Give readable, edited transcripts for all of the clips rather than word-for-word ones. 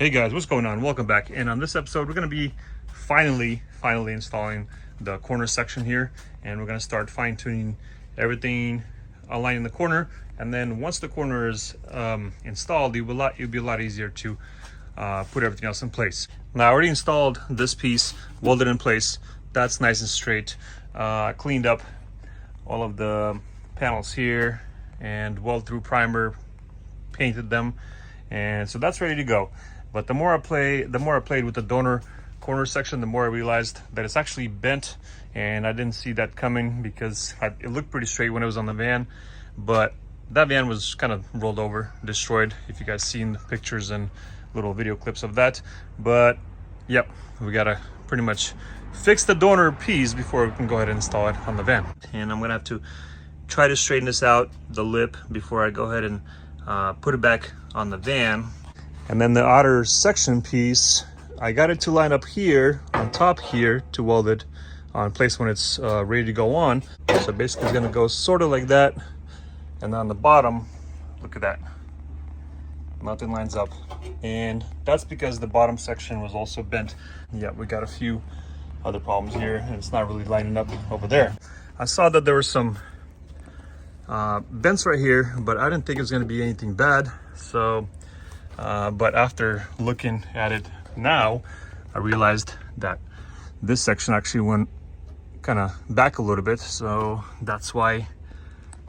Hey guys, what's going on? Welcome back. And on this episode, we're going to be finally installing the corner section here, and we're going to start fine-tuning everything aligning the corner. And then once the corner is installed, it'll be a lot easier to put everything else in place. Now, I already installed this piece, welded in place. That's nice and straight. I cleaned up all of the panels here and weld through primer, painted them, and so that's ready to go. But the more I played with the donor corner section, the more I realized that it's actually bent, and I didn't see that coming because it looked pretty straight when it was on the van, but that van was kind of rolled over, destroyed, if you guys seen the pictures and little video clips of that. But yep, we gotta pretty much fix the donor piece before we can go ahead and install it on the van. And I'm gonna have to try to straighten this out, the lip, before I go ahead and put it back on the van. And then the outer section piece, I got it to line up here on top here to weld it in place when it's ready to go on. So basically it's gonna go sort of like that, and on the bottom, look at that, nothing lines up, and that's because the bottom section was also bent. Yeah, we got a few other problems here, and it's not really lining up over there. I saw that there were some bends right here, but I didn't think it was going to be anything bad. So but after looking at it now, I realized that this section actually went kind of back a little bit, so that's why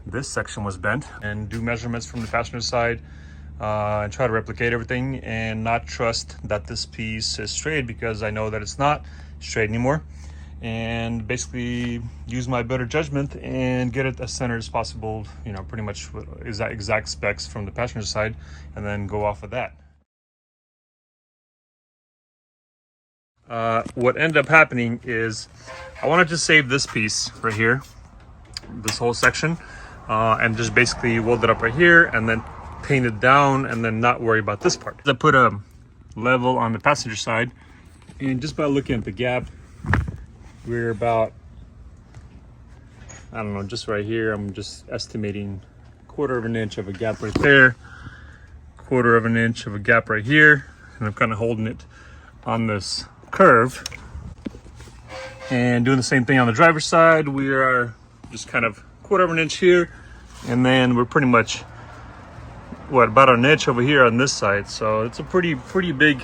this section was bent. And do measurements from the passenger side and try to replicate everything and not trust that this piece is straight, because I know that it's not straight anymore, and basically use my better judgment and get it as centered as possible, you know, pretty much exact specs from the passenger side, and then go off of that. What ended up happening is I wanted to save this piece right here, this whole section, and just basically weld it up right here and then paint it down and then not worry about this part. I put a level on the passenger side, and just by looking at the gap, we're about, I don't know, just right here, I'm just estimating 1/4 of an inch of a gap right there, 1/4 of an inch of a gap right here, and I'm kind of holding it on this curve. And doing the same thing on the driver's side, we are just kind of 1/4 of an inch here, and then we're pretty much, what, about an inch over here on this side. So it's a pretty big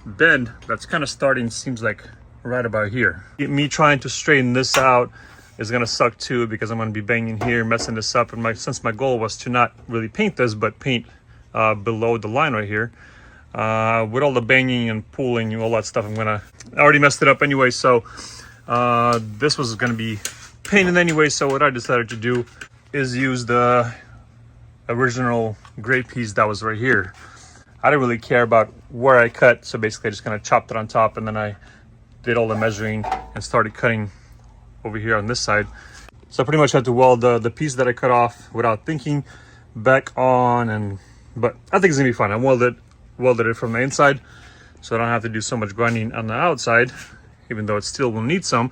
bend that's kind of starting, seems like right about here. Me trying to straighten this out is gonna suck too, because I'm gonna be banging here, messing this up. And since my goal was to not really paint this, but paint below the line right here, with all the banging and pulling and all that stuff, I already messed it up anyway. So this was gonna be painted anyway. So what I decided to do is use the original gray piece that was right here. I didn't really care about where I cut, so basically I just kind of chopped it on top, and then I did all the measuring and started cutting over here on this side. So I pretty much had to weld the piece that I cut off without thinking back on, but I think it's gonna be fine. I welded it from the inside, so I don't have to do so much grinding on the outside, even though it still will need some.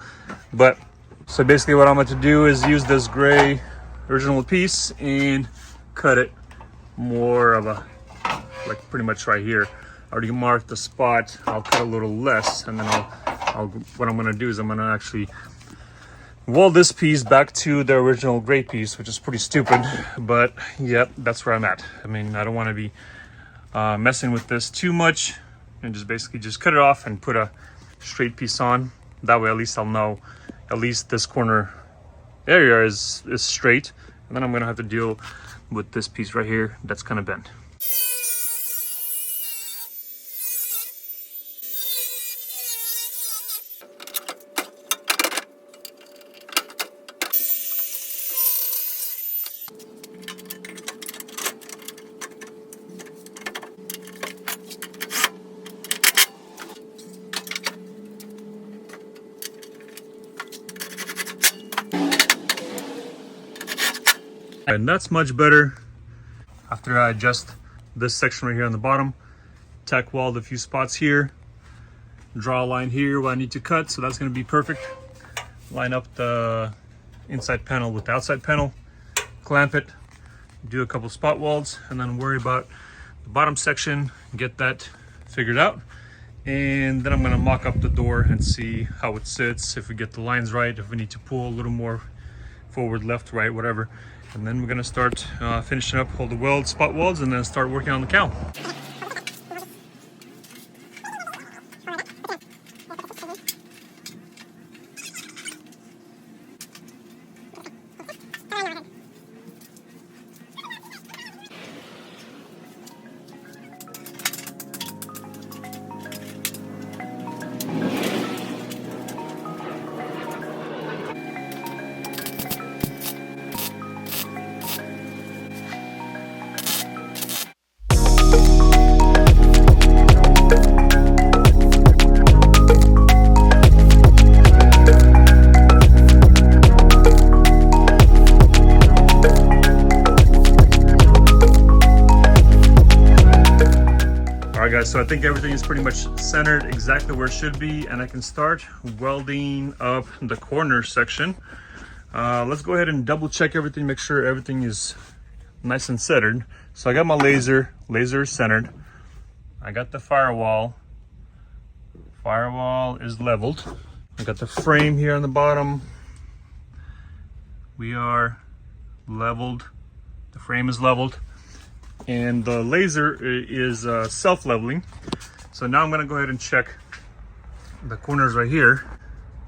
But so basically what I'm going to do is use this gray original piece and cut it more of a, like pretty much right here. I already marked the spot. I'll cut a little less, and then what I'm gonna do is I'm gonna actually weld this piece back to the original gray piece, which is pretty stupid, but yep, that's where I'm at. I mean, I don't want to be messing with this too much, and just basically just cut it off and put a straight piece on. That way at least I'll know at least this corner area is straight, and then I'm gonna have to deal with this piece right here that's kind of bent. And that's much better. After I adjust this section right here on the bottom, tack weld a few spots here, draw a line here where I need to cut, so that's going to be perfect. Line up the inside panel with the outside panel, clamp it, do a couple spot welds, and then worry about the bottom section, get that figured out. And then I'm gonna mock up the door and see how it sits, if we get the lines right, if we need to pull a little more forward, left, right, whatever. And then we're gonna start finishing up all the welds, spot welds, and then start working on the cowl. So I think everything is pretty much centered exactly where it should be, and I can start welding up the corner section. Let's go ahead and double check everything, make sure everything is nice and centered. So I got my laser is centered. I got the firewall is leveled. I got the frame here on the bottom. We are leveled, the frame is leveled. And the laser is self-leveling. So now I'm gonna go ahead and check the corners right here.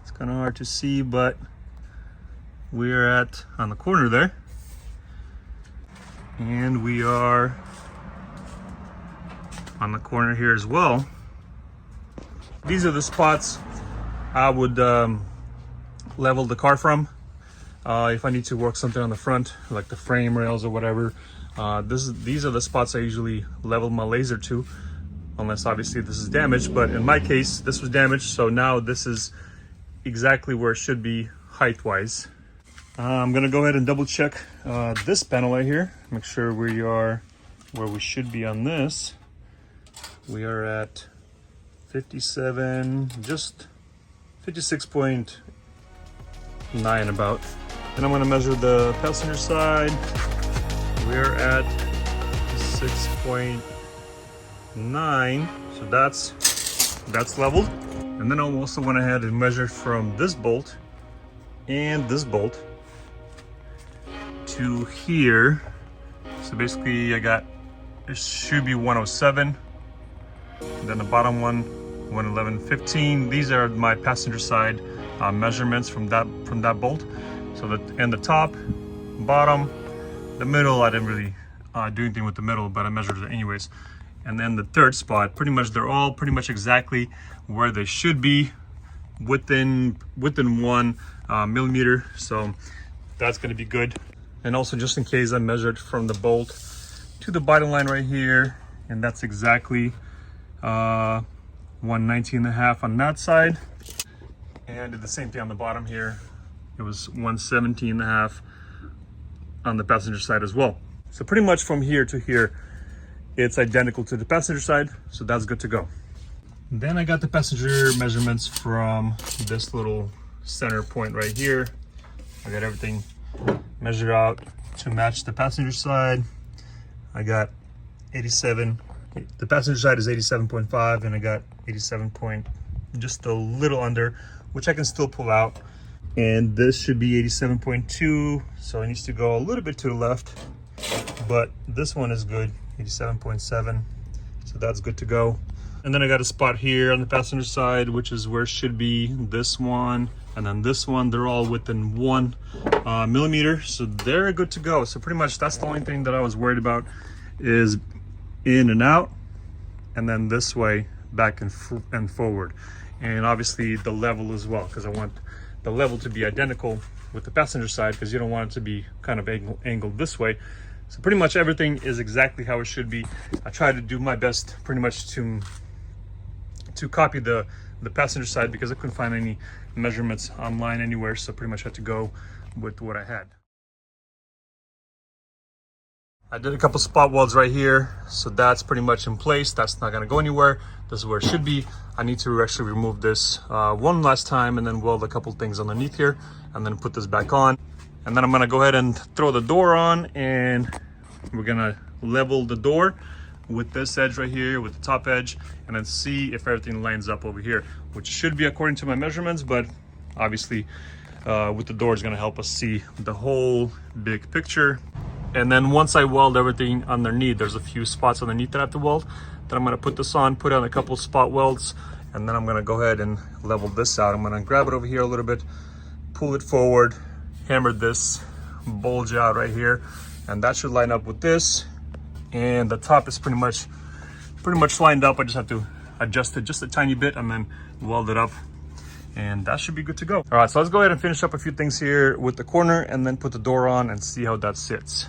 It's kind of hard to see, but we're on the corner there. And we are on the corner here as well. These are the spots I would level the car from. If I need to work something on the front, like the frame rails or whatever. These are the spots I usually level my laser to, unless obviously this is damaged, but in my case this was damaged, so now this is exactly where it should be height wise. I'm gonna go ahead and double check this panel right here, make sure we are where we should be on this. We are at 57, just 56.9 about. And I'm gonna measure the passenger side. We're at 6.9, so that's leveled. And then I also went ahead and measured from this bolt and this bolt to here. So basically I got, it should be 107. And then the bottom one, 111.15. These are my passenger side measurements from that bolt. So and the top, bottom, the middle, I didn't really do anything with the middle, but I measured it anyways. And then the third spot, pretty much they're all pretty much exactly where they should be, within 1 millimeter. So that's going to be good. And also, just in case, I measured from the bolt to the bottom line right here, and that's exactly 119.5 on that side. And I did the same thing on the bottom here. It was 117.5 on the passenger side as well. So pretty much from here to here, it's identical to the passenger side, so that's good to go. Then I got the passenger measurements from this little center point right here. I got everything measured out to match the passenger side. I got 87, the passenger side is 87.5, and I got 87 point, just a little under, which I can still pull out. And this should be 87.2, so it needs to go a little bit to the left, but this one is good, 87.7, so that's good to go. And then I got a spot here on the passenger side, which is where it should be, this one, and then this one. They're all within 1 millimeter, so they're good to go. So pretty much that's the only thing that I was worried about, is in and out, and then this way, back and forward. And obviously the level as well, because I want the level to be identical with the passenger side, because you don't want it to be kind of angled this way. So pretty much everything is exactly how it should be. I try to do my best pretty much to copy the passenger side, because I couldn't find any measurements online anywhere, so pretty much had to go with what I had. I did a couple spot welds right here, so that's pretty much in place. That's not gonna go anywhere. This is where it should be. I need to actually remove this one last time and then weld a couple things underneath here and then put this back on. And then I'm gonna go ahead and throw the door on, and we're gonna level the door. with this edge right here, with the top edge, and then see if everything lines up over here, which should be according to my measurements, but obviously with the door is going to help us see the whole big picture. And then once I weld everything underneath, there's a few spots underneath that I have to weld. Then I'm going to put this on, put on a couple spot welds, and then I'm going to go ahead and level this out. I'm going to grab it over here a little bit, pull it forward, hammer this bulge out right here, and that should line up with this. And the top is pretty much lined up. I just have to adjust it just a tiny bit and then weld it up, and that should be good to go. All right, so let's go ahead and finish up a few things here with the corner and then put the door on and see how that sits.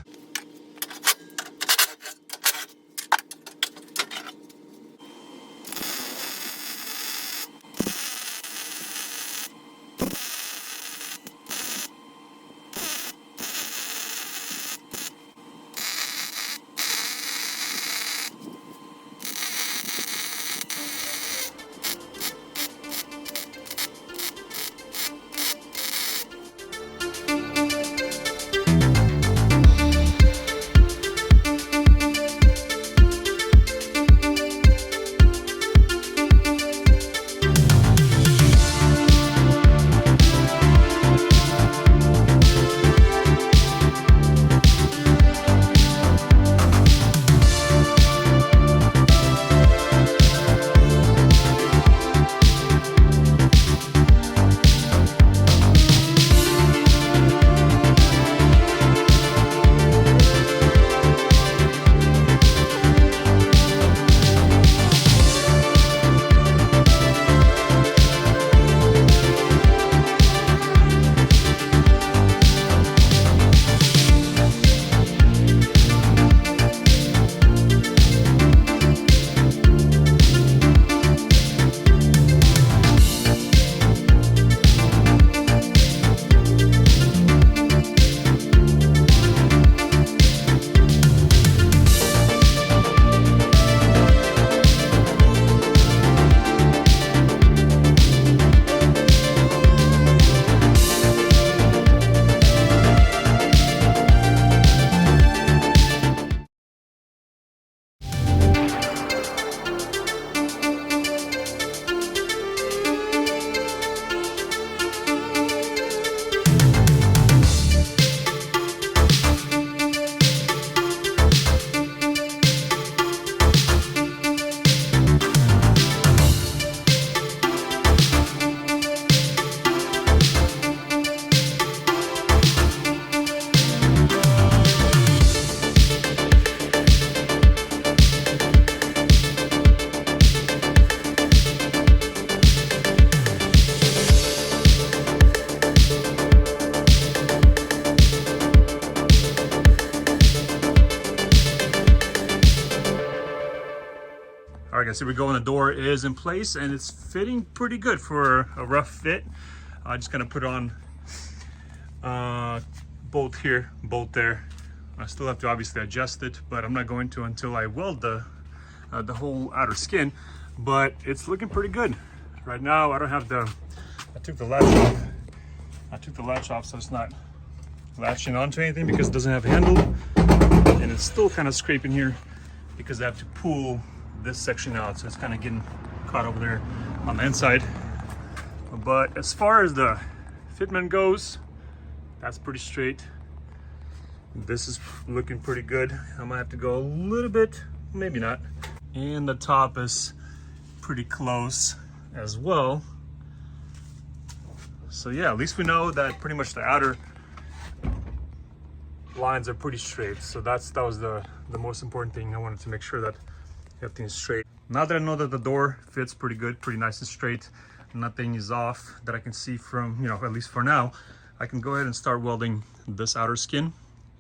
All right, guys, here we go. And the door is in place and it's fitting pretty good for a rough fit. I'm just gonna put on bolt here, bolt there. I still have to obviously adjust it, but I'm not going to until I weld the whole outer skin. But it's looking pretty good right now. I don't have I took the latch off. I took the latch off, so it's not latching onto anything because it doesn't have a handle, and it's still kind of scraping here because I have to pull this section out, so it's kind of getting caught over there on the inside. But as far as the fitment goes, that's pretty straight. This is looking pretty good. I might have to go a little bit, maybe not. And the top is pretty close as well. So yeah, at least we know that pretty much the outer lines are pretty straight. So that was the most important thing. I wanted to make sure that everything is straight. Now that I know that the door fits pretty good, pretty nice and straight, nothing is off that I can see from, at least for now, I can go ahead and start welding this outer skin,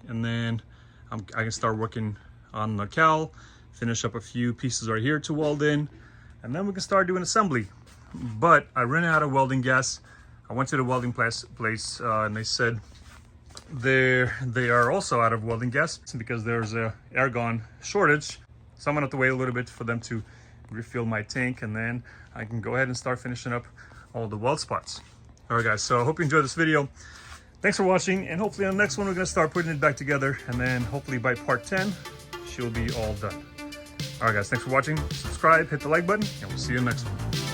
and then I can start working on the cowl, finish up a few pieces right here to weld in, and then we can start doing assembly. But I ran out of welding gas. I went to the welding place and they said they are also out of welding gas because there's a argon shortage. So I'm gonna have to wait a little bit for them to refill my tank, and then I can go ahead and start finishing up all the weld spots. All right, guys, so I hope you enjoyed this video. Thanks for watching, and hopefully on the next one, we're gonna start putting it back together, and then hopefully by part 10, she'll be all done. All right, guys, thanks for watching. Subscribe, hit the like button, and we'll see you in the next one.